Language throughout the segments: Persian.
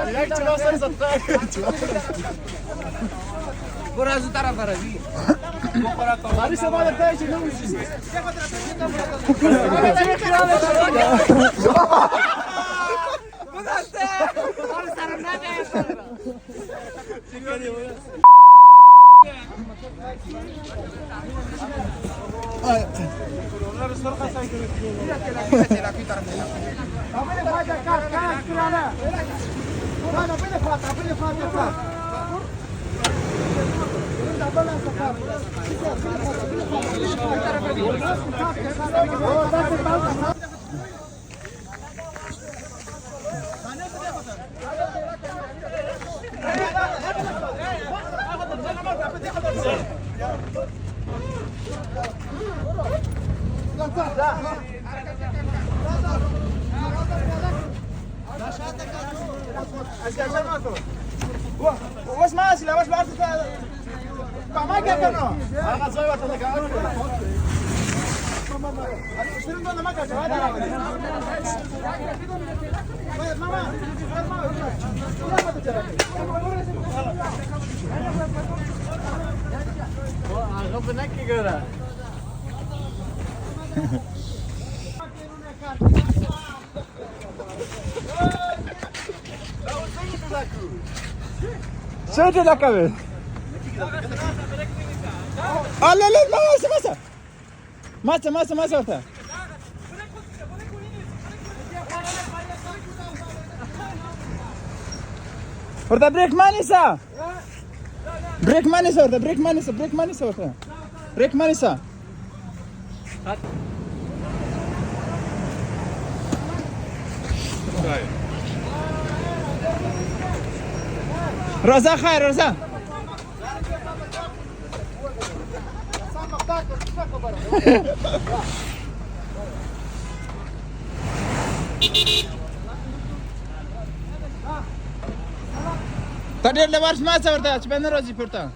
یک چلا سر زدتای برو از اون طرف برازی هری سبا در تایش نمیشی بگسته آره سرم نده وش ماشي لا وش بعرف ما كانوا انا زي وقت اللي قاعد شنو بدنا ما كان هذا ماما غبنك كده شو تلعب كمان؟ لا لا ما سويتها ورده بريك مانيسا بريك مانيسا رضا خير رضا تدير لبارش ما صورتها شبنا روزي برتا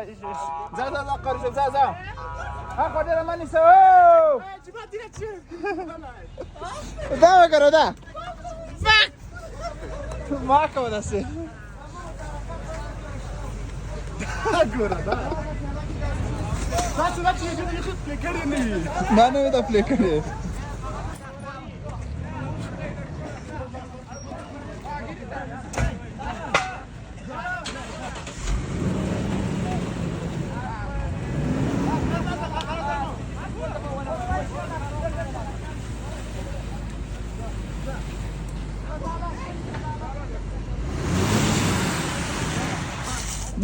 ايش زازا قرش زازا ها خدير ما نسوي دا كرو دا ما كو دسي اګوره دا تاسو لا چې دې خو پلی کړی نه ما نه دا پلی کړی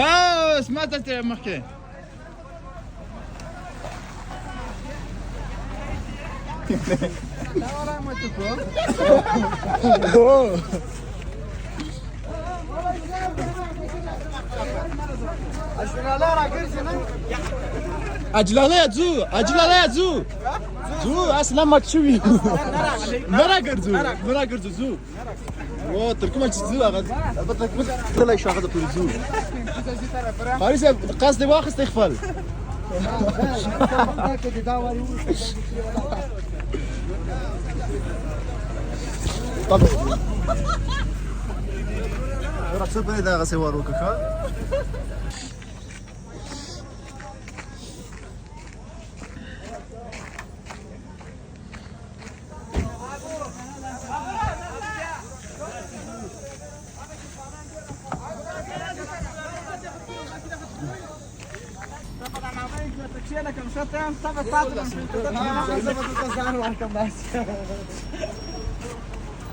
بس ما تستطيع مخكي لا والله ما تشوفه اجلاله يا زو اصلا ما تشوي مرا گرزو زو و تركم زو البته طلع شاغده في زو خالص قصدي واخذ استغفال طب رقصت بني دا غسواروك كا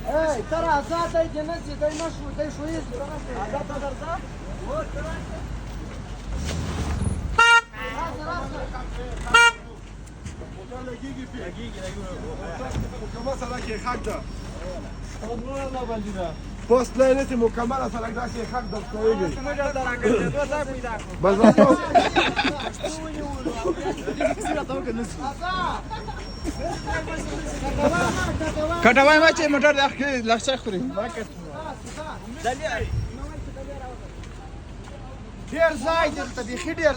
اي ترى زاد يجنزي داي مشو داي شويه هذا تقدر پست لینتی مکمل اصلا اگرسی خاک دکتری بس کاتوای ما چه موتور داخل لخش خوری ډیر ځای دلته بیخي ډیر